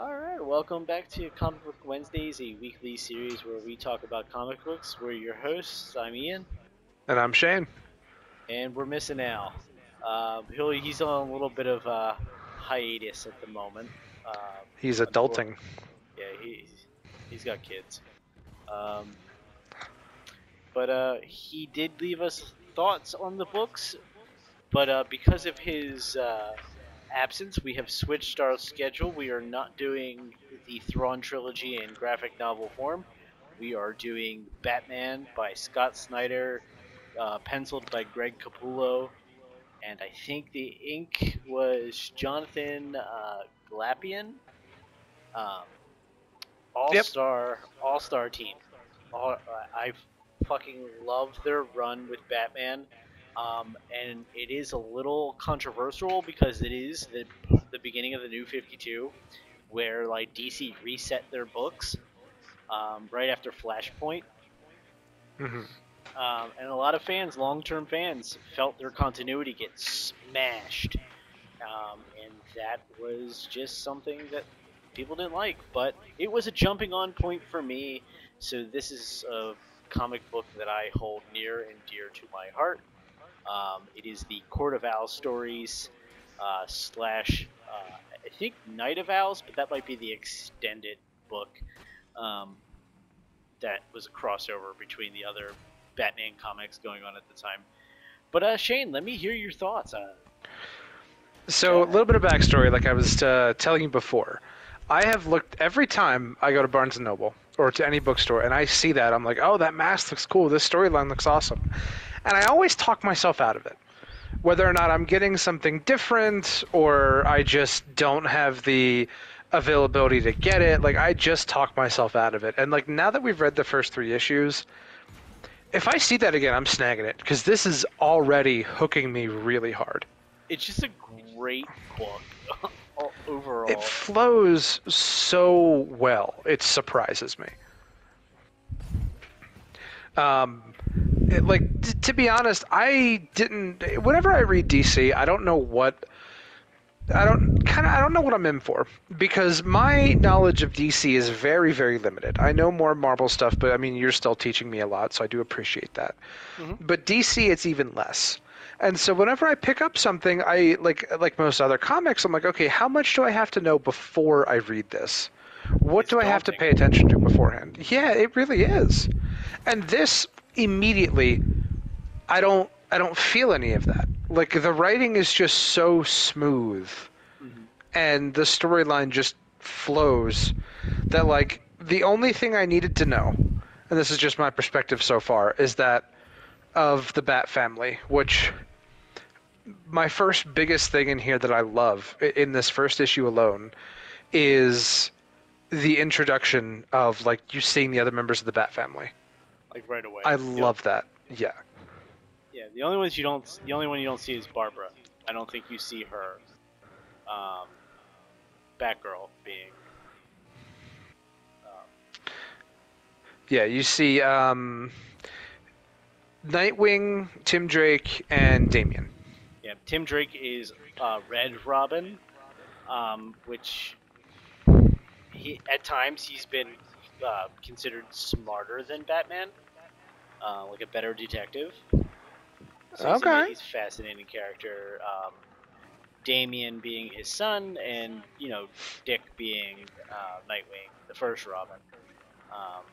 All right, welcome back to Comic Book Wednesdays, a weekly series where we talk about comic books. We're your hosts. I'm Ian, And I'm Shane. and we're missing Al. He's on a little bit of a hiatus at the moment. He's Unfor- adulting. yeah, he's got kids. Um, but he did leave us thoughts on the books. But because of his absence, we have switched our schedule. We are not doing the Thrawn trilogy in graphic novel form. We are doing Batman by Scott Snyder, penciled by Greg Capullo, and I think the ink was Jonathan Glapian. Um, Yep. all star team. I fucking love their run with Batman, and it is a little controversial because it is the beginning of the New 52, where like DC reset their books right after Flashpoint, hmm and a lot of fans, long term fans, felt their continuity get smashed, and that was just something that people didn't like. But it was a jumping on point for me, so this is a comic book that I hold near and dear to my heart. It is the Court of Owls stories slash I think Night of Owls, but that might be the extended book um, that was a crossover between the other Batman comics going on at the time. But Shane, let me hear your thoughts. So, a God. little bit of backstory, like I was telling you before. I have looked every time I go to Barnes and Noble or to any bookstore, and I see that I'm like, oh, that mask looks cool. This storyline looks awesome, and I always talk myself out of it. Whether or not I'm getting something different or I just don't have the availability to get it, like I just talk myself out of it. And like now that we've read the first three issues, if I see that again, I'm snagging it because this is already hooking me really hard. It's just a great book It overall. flows so well, it surprises me. Um, to be honest, I didn't. Whenever I read DC, I don't know what I don't know what I'm in for because my knowledge of DC is very very limited. I know more Marvel stuff, but I mean you're still teaching me a lot, so I do appreciate that. Hmm. But DC it's even less. And so whenever I pick up something, I like most other comics, I'm like, okay, how much do I have to know before I read this? What It's do I have to daunting. pay attention to beforehand? Yeah, it really is. And this immediately I don't feel any of that. Like the writing is just so smooth Hmm. and the storyline just flows that like the only thing I needed to know, and this is just my perspective so far, is that of the Bat family, which my first biggest thing in here that I love in this first issue alone is the introduction of like you seeing the other members of the Bat family. Like right away. I Yep. love that. Yeah. Yeah. The only one you don't see is Barbara. I don't think you see her. Um, Batgirl being. Um, Yeah, you see Nightwing, Tim Drake, and Damian. yeah. Tim Drake is Red Robin, which he at times he's been considered smarter than Batman, like a better detective. So Okay. he's a fascinating character. Damian being his son, and Dick being Nightwing, the first Robin. Um,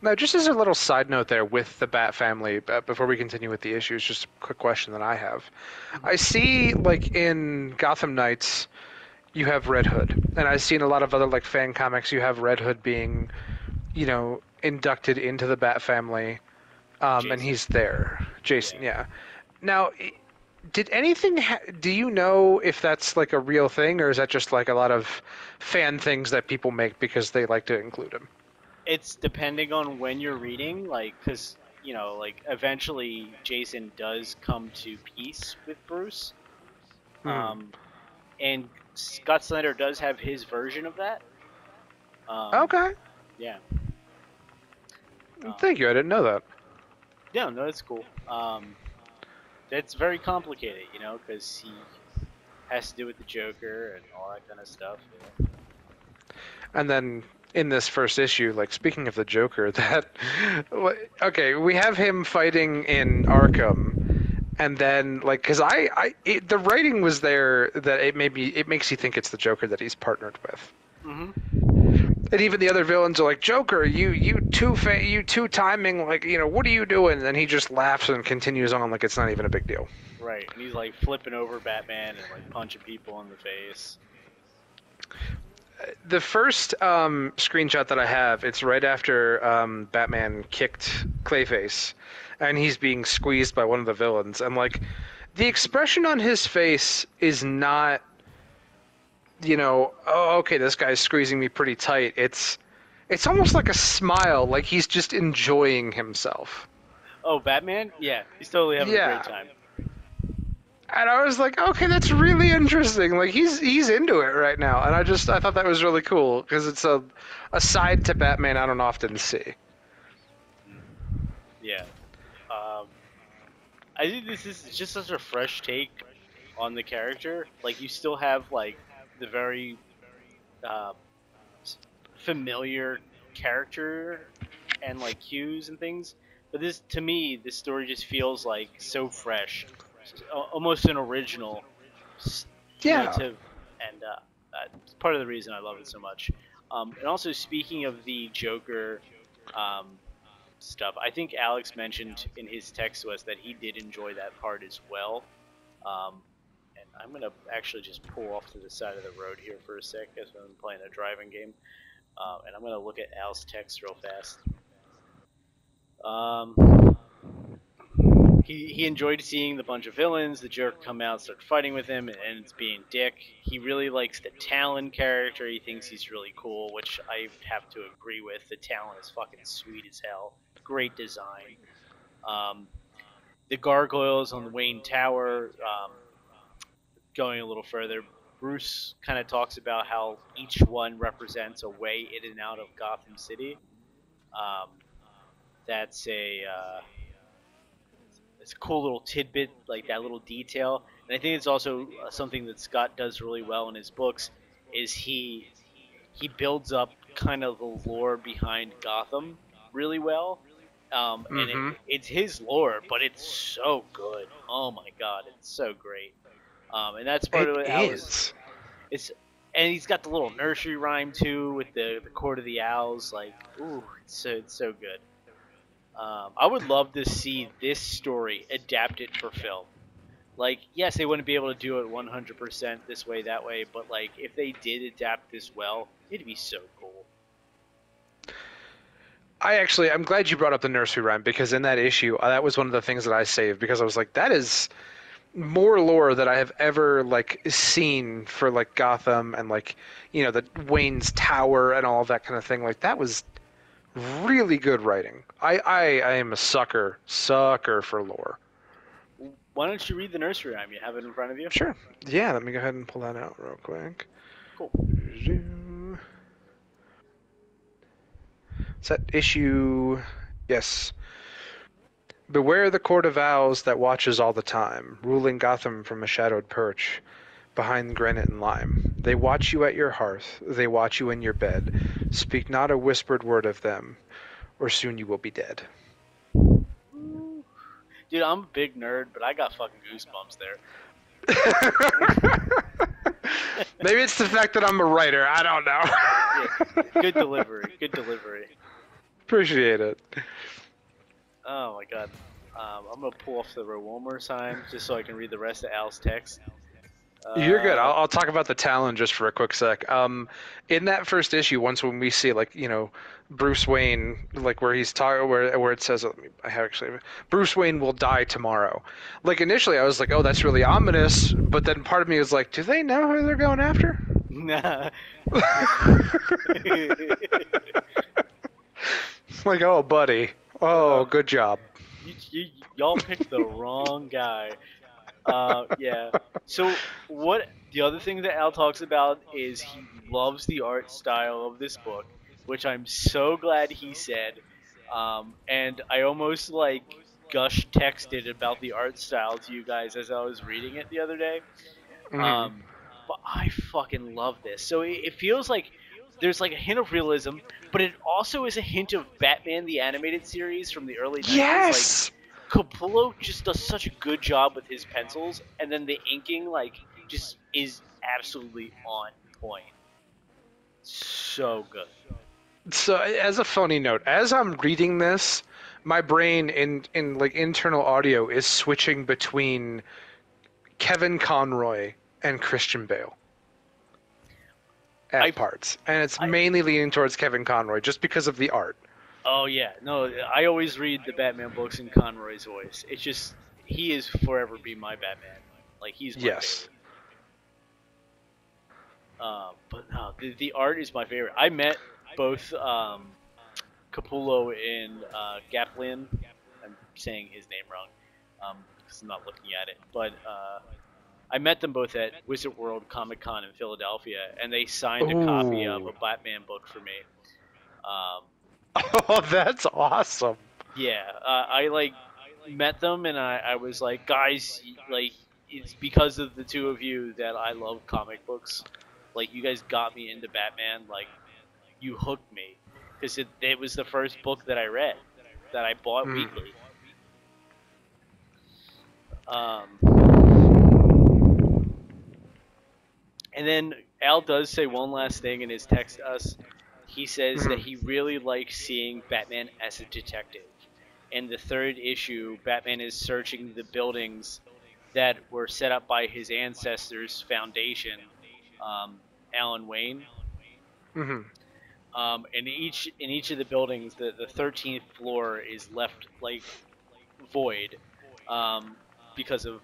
Now, just as a little side note there with the Bat family, before we continue with the issues, just a quick question that I have. I see, like, in Gotham Knights, you have Red Hood. And I've seen a lot of other, like, fan comics, you have Red Hood being, inducted into the Bat family, and Jason, he's there. Jason, yeah, yeah. Now, do you know if that's, like, a real thing, or is that just, like, a lot of fan things that people make because they like to include him? it's depending on when you're reading, like, because like eventually Jason does come to peace with Bruce, Hmm. um, and Scott Snyder does have his version of that. Um, Okay. yeah, um, Thank you. I didn't know that. yeah, no, that's cool. That's very complicated, because he has to do with the Joker and all that kind of stuff. Yeah. And then in this first issue, like speaking of the Joker, that okay, we have him fighting in Arkham, and then like because the writing was there that it makes you think it's the Joker that he's partnered with. Mm-hmm. And even the other villains are like, Joker, you two timing, like, what are you doing? And then he just laughs and continues on like it's not even a big deal. Right, and he's like flipping over Batman and like punching people in the face. The first screenshot that I have, it's right after Batman kicked Clayface, and he's being squeezed by one of the villains. And like, the expression on his face is not, oh, okay, this guy's squeezing me pretty tight. It's almost like a smile, like he's just enjoying himself. Oh, Batman? Yeah, he's totally having a great Yeah. time. And I was like, okay, that's really interesting. Like he's into it right now, and I thought that was really cool because it's a side to Batman I don't often see. Yeah. Um, I think this is just such a fresh take on the character. Like, you still have like the very uh, familiar character and like cues and things, but to me, this story just feels like so fresh, almost an original. Yeah. And that's part of the reason I love it so much. And also, speaking of the Joker um, stuff, I think Alex mentioned in his text to us that he did enjoy that part as well. Um, and I'm gonna actually just pull off to the side of the road here for a sec as I'm playing a driving game, and I'm gonna look at Al's text real fast. Um, he enjoyed seeing the bunch of villains, the Joker come out, start fighting with him, and it's being Dick. He really likes the Talon character. He thinks he's really cool, which I have to agree with. The Talon is fucking sweet as hell. Great design. Um, the gargoyles on the Wayne Tower, going a little further, Bruce kind of talks about how each one represents a way in and out of Gotham City. Um, that's it's a cool little tidbit, like that little detail. And I think it's also something that Scott does really well in his books. Is he builds up kind of the lore behind Gotham really well. And Mm-hmm. it's his lore, but it's so good. Oh my god, it's so great. And that's part It of what Alice. is. It's and he's got the little nursery rhyme too with the Court of the Owls. Like, ooh, it's so good. I would love to see this story adapted for film. Like, yes, they wouldn't be able to do it 100% this way, that way, but like, if they did adapt this well, it'd be so cool. I'm glad you brought up the nursery rhyme because in that issue, that was one of the things that I saved because I was like, that is more lore that I have ever like seen for like Gotham and like the Wayne's Tower and all of that kind of thing. Like that was really good writing. I am a sucker for lore. Why don't you read the nursery rhyme? You have it in front of you? Sure. Yeah, let me go ahead and pull that out real quick. Cool. Is that issue? Yes. Beware the court of owls that watches all the time, ruling Gotham from a shadowed perch, behind granite and lime. They watch you at your hearth, they watch you in your bed. Speak not a whispered word of them, or soon you will be dead. Dude, I'm a big nerd, but I got fucking goosebumps there. Maybe it's the fact that I'm a writer. I don't know. Yeah, good delivery. Good delivery. Appreciate it. Oh my god. I'm gonna pull off the row one more time just so I can read the rest of Al's text. You're good. I'll talk about the Talon just for a quick sec. In that first issue, when we see Bruce Wayne, like where he's talking, where it says, I have actually, Bruce Wayne will die tomorrow. Like initially, I was like, oh, that's really ominous. But then part of me was like, do they know who they're going after? Nah. Like, oh, buddy. Oh, good job. Y'all picked the wrong guy. Yeah. So what the other thing that Al talks about is he loves the art style of this book, which I'm so glad he said. And I almost gush texted about the art style to you guys as I was reading it the other day. Mhm. But I fucking love this. So it feels like there's like a hint of realism, but it also is a hint of Batman the animated series from the early '90s. Like Yes. Capullo just does such a good job with his pencils, and then the inking like just is absolutely on point. So good. So as a funny note, as I'm reading this, my brain in like internal audio is switching between Kevin Conroy and Christian Bale I at parts, and it's I mainly leaning towards Kevin Conroy just because of the art. Oh yeah, no, I always read the Batman books in Conroy's voice. It's just he is forever be my Batman. Like he's my Yes. favorite. But no, the art is my favorite. I met both Capullo and Gaplin. I'm saying his name wrong because I'm not looking at it. But I met them both at Wizard World Comic Con in Philadelphia, and they signed a copy of Ooh. a Batman book for me. Um, Oh, that's awesome. Yeah, I like met them and I was like, guys, like it's because of the two of you that I love comic books. Like you guys got me into Batman. Like you hooked me because it was the first book that I read that I bought Mm. weekly. Um, and then Al does say one last thing in his text to us. He says that Mhm. he really likes seeing Batman as a detective. In the third issue, Batman is searching the buildings that were set up by his ancestors' foundation, Alan Wayne. Mhm. In each of the buildings, the 13th floor is left like void, um, because of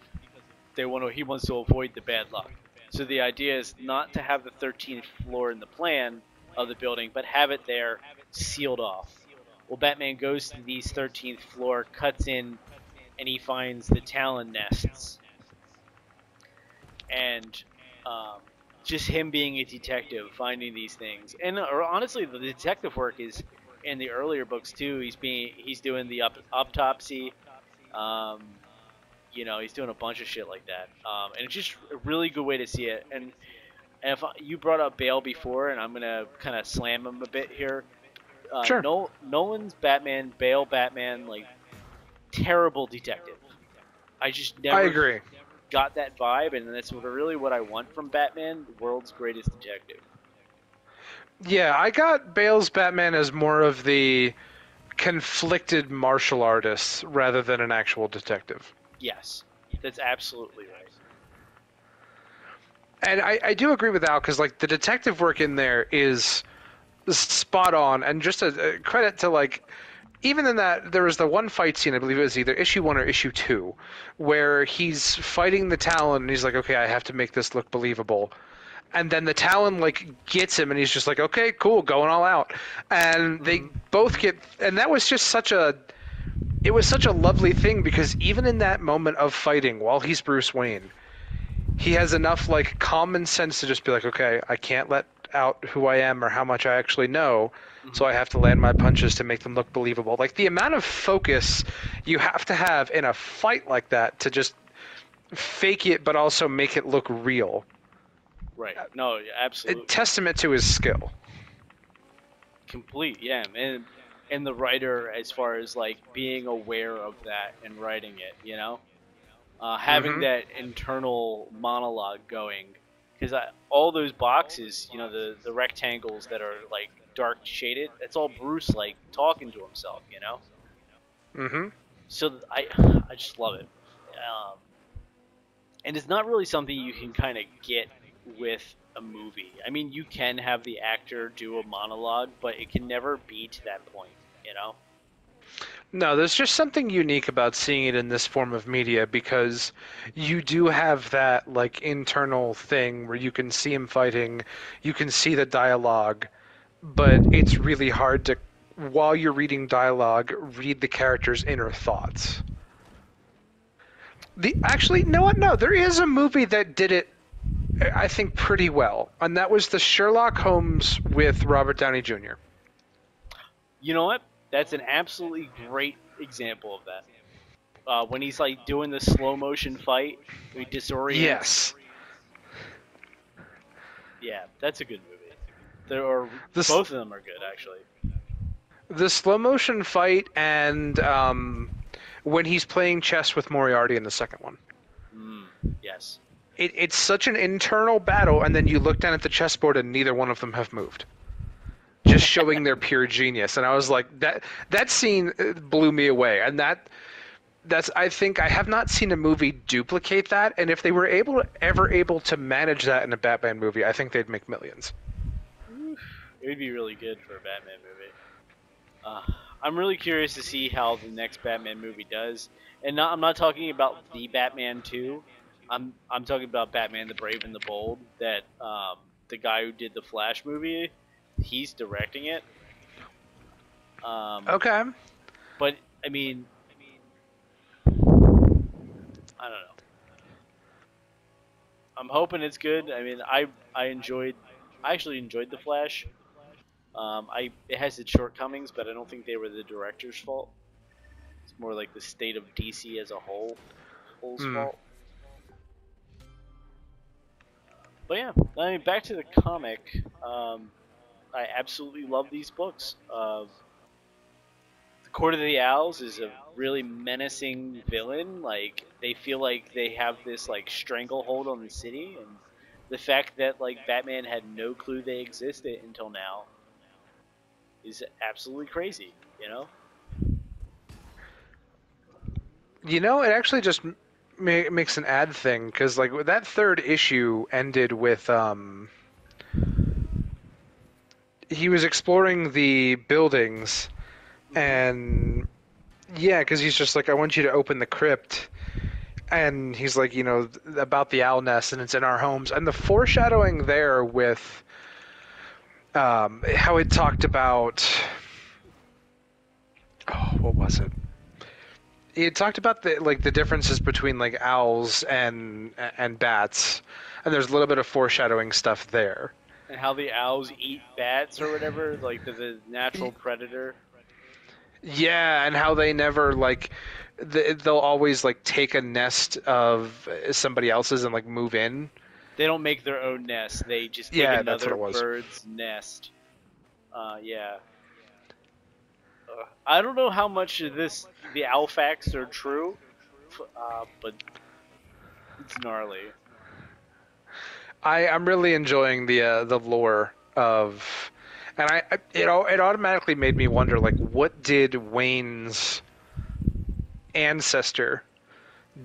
he wants to avoid the bad luck. So the idea is not to have the 13th floor in the plan of the building, but have it there sealed off. Well, Batman goes to these 13th floor, cuts in, and he finds the Talon nests, and um, just him being a detective, finding these things. And or honestly, the detective work is in the earlier books too. He's doing the autopsy. Um, he's doing a bunch of shit like that, and it's just a really good way to see it. And if you brought up Bale before, and I'm gonna kind of slam him a bit here. Sure. Nolan's Batman, Bale Batman, like terrible detective. I just I never agree. got that vibe, and that's really what I want from Batman, the world's greatest detective. Yeah, I got Bale's Batman as more of the conflicted martial artist rather than an actual detective. Yes, that's absolutely right. And I do agree with Al because like the detective work in there is spot on, and just a credit to like even in that there was the one fight scene, I believe it was either issue 1 or issue 2, where he's fighting the Talon and he's like, okay, I have to make this look believable. And then the Talon like gets him and he's just like, okay, cool, going all out. And they Mm-hmm. both get, and that was just such a, it was such a lovely thing because even in that moment of fighting while he's Bruce Wayne, he has enough like common sense to just be like, okay, I can't let out who I am or how much I actually know, so I Mm-hmm. have to land my punches to make them look believable. Like the amount of focus you have to have in a fight like that to just fake it but also make it look real. Right. No, A absolutely. testament to his skill. Complete. Yeah, and the writer, as far as like being aware of that and writing it, having Mm-hmm. that internal monologue going, because all those boxes, the rectangles that are like dark shaded, that's all Bruce like talking to himself. Mm-hmm. So I just love it. And it's not really something you can kind of get with a movie. I mean, you can have the actor do a monologue, but it can never be to that point. No, there's just something unique about seeing it in this form of media because you do have that like internal thing where you can see him fighting, you can see the dialogue, but it's really hard to, while you're reading dialogue, read the character's inner thoughts. The actually, no, what? No, there is a movie that did it, I think, pretty well, and that was the Sherlock Holmes with Robert Downey Jr. You know what? That's an absolutely great example of that. When he's like doing the slow motion fight, he disorients. Yes. Yeah, that's a good movie. There are This both of them are good actually. the slow motion fight and when he's playing chess with Moriarty in the second one. Mm, yes. It's such an internal battle, and then you look down at the chessboard and neither one of them have moved, just showing their pure genius. And I was like, that scene blew me away, and that's I think I have not seen a movie duplicate that. And if they were ever able to manage that in a Batman movie, I think they'd make millions. It would be really good for a Batman movie. Uh, I'm really curious to see how the next Batman movie does, and I'm not talking about the Batman 2. I'm talking about Batman: The Brave and the Bold. That the guy who did the Flash movie, he's directing it. Okay. But I mean, I don't know. I'm hoping it's good. I mean, I actually enjoyed the Flash. It has its shortcomings, but I don't think they were the director's fault. It's more like the state of DC as a whole's Hmm. fault. But yeah, I mean, back to the comic. I absolutely love these books. The Court of the Owls is a really menacing villain. Like they feel like they have this like stranglehold on the city, and the fact that like Batman had no clue they existed until now is absolutely crazy. You know? You know, it actually just makes an ad thing because like that third issue ended with he was exploring the buildings Mm-hmm. and yeah, because he's just like, I want you to open the crypt. And he's like, about the owl nest, and it's in our homes. And the foreshadowing there with how it talked about, oh, what was it? It talked about the differences between like owls and bats, and there's a little bit of foreshadowing stuff there. And how the owls eat bats or whatever, like the natural predator. Yeah, and how they never like they'll always like take a nest of somebody else's and like move in. They don't make their own nest. They just take Yeah, that's what another it was. bird's nest. Yeah. I don't know how much of the owl facts are true, but it's gnarly. I'm really enjoying the lore of, and it automatically made me wonder like what did Wayne's ancestor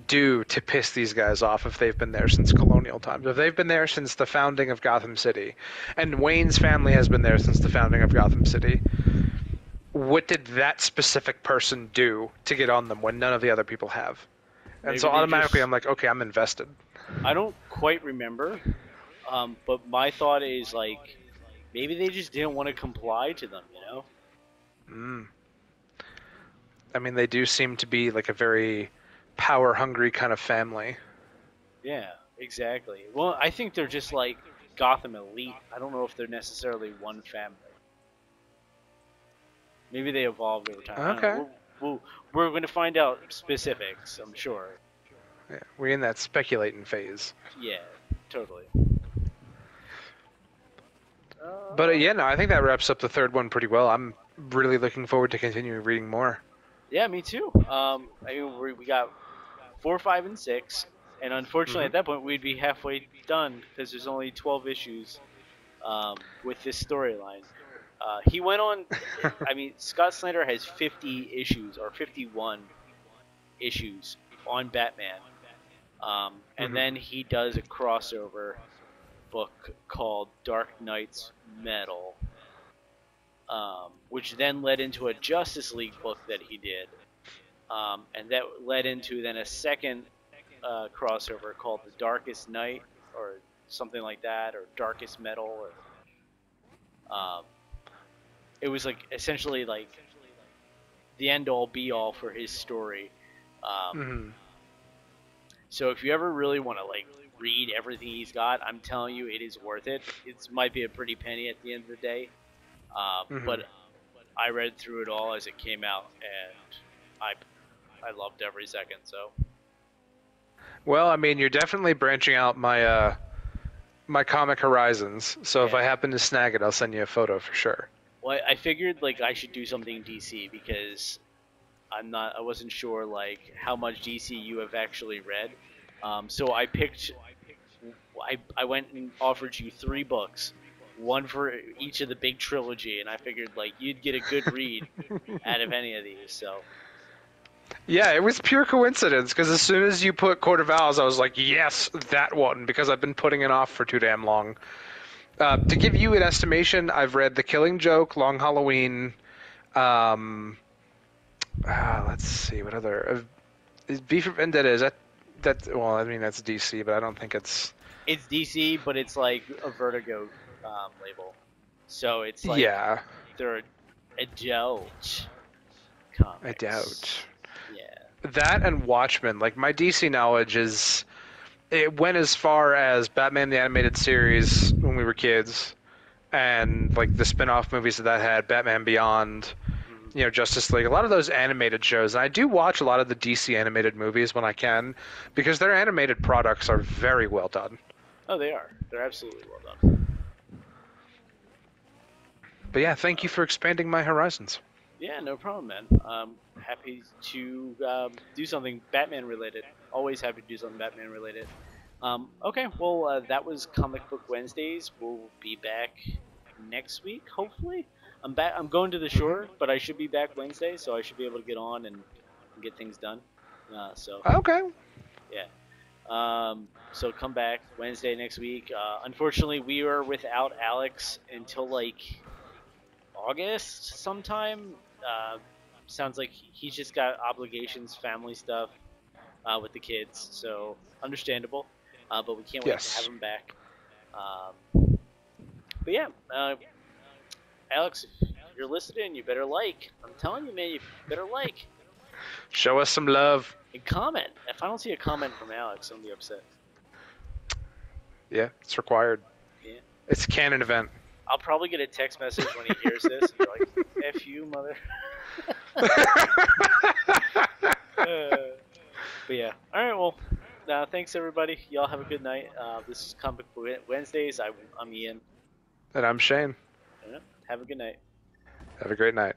do to piss these guys off if they've been there since colonial times? If they've been there since the founding of Gotham City, and Wayne's family has been there since the founding of Gotham City, what did that specific person do to get on them when none of the other people have? And Maybe so they automatically just. I'm like, okay, I'm invested. I don't quite remember, but my thought is like maybe they just didn't want to comply to them. You know? Mm. I mean, they do seem to be like a very power hungry kind of family. Yeah, exactly. Well, I think they're just like Gotham elite. I don't know if they're necessarily one family. Maybe they evolved over time. I don't Okay. know. We're going to find out specifics, I'm sure. Yeah, we're in that speculating phase. Yeah, totally. But Uh, yeah, no, I think that wraps up the third one pretty well. I'm really looking forward to continuing reading more. yeah, me too. I mean, we got 4, 5, and 6, and unfortunately Hmm. at that point we'd be halfway done because there's only 12 issues with this storyline. He went on. I mean, Scott Snyder has 50 issues or 51 issues on Batman, and Hmm. then he does a crossover book called Dark Knight's Metal, which then led into a Justice League book that he did, and that led into then a second crossover called The Darkest Night or something like that, or Darkest Metal, or it was like essentially like the end all be all for his story. Um, Hmm. so if you ever really want to like read everything he's got, I'm telling you, it is worth it. It might be a pretty penny at the end of the day, Hmm. but I read through it all as it came out, and I loved every second. So Well, I mean, you're definitely branching out my my comic Horizons. So if Yeah. I happen to snag it, I'll send you a photo for sure. Well, I figured like I should do something DC because I wasn't sure like how much DC you have actually read. So I went and offered you 3 books, one for each of the big trilogy, and I figured like you'd get a good read out of any of these. So Yeah, it was pure coincidence because as soon as you put Court of Owls, I was like, yes, that one, because I've been putting it off for too damn long. To give you an estimation, I've read The Killing Joke, Long Halloween. Um, let's see, what other? Is V for Vendetta, is that? Well, I mean that's DC, but I don't think it's. it's DC, but it's like a Vertigo label. So it's like Yeah, they're adult I doubt. comics. Yeah. That and Watchmen. Like my DC knowledge is, it went as far as Batman the Animated Series when we were kids, and like the spin-off movies that had, Batman Beyond, Mhm. Justice League, a lot of those animated shows. And I do watch a lot of the DC animated movies when I can, because their animated products are very well done. Oh, they are. They're absolutely well done. But yeah, thank you for expanding my horizons. Yeah, no problem, man. Happy to do something Batman related. Always happy to do something Batman related. Okay, well, that was Comic Book Wednesdays. We'll be back next week, hopefully. I'm back. I'm going to the shore, but I should be back Wednesday, so I should be able to get on and get things done. So Okay. yeah. So come back Wednesday next week. Unfortunately, we are without Alex until like August sometime. Uh, Sounds like he's just got obligations, family stuff with the kids, so understandable. But we can't wait to have Yes. him back. Um, but yeah, Alex, if you're listening, you better like. I'm telling you, man, you better like Show us some love. and comment. If I don't see a comment from Alex, I'm gonna be upset. Yeah, it's required. Yeah. It's a canon event. I'll probably get a text message when he hears this and be like, "F you, mother." But yeah, all right. Well, thanks everybody. Y'all have a good night. This is Comic Book Wednesdays. I'm Ian. And I'm Shane. Have a good night. Have a great night.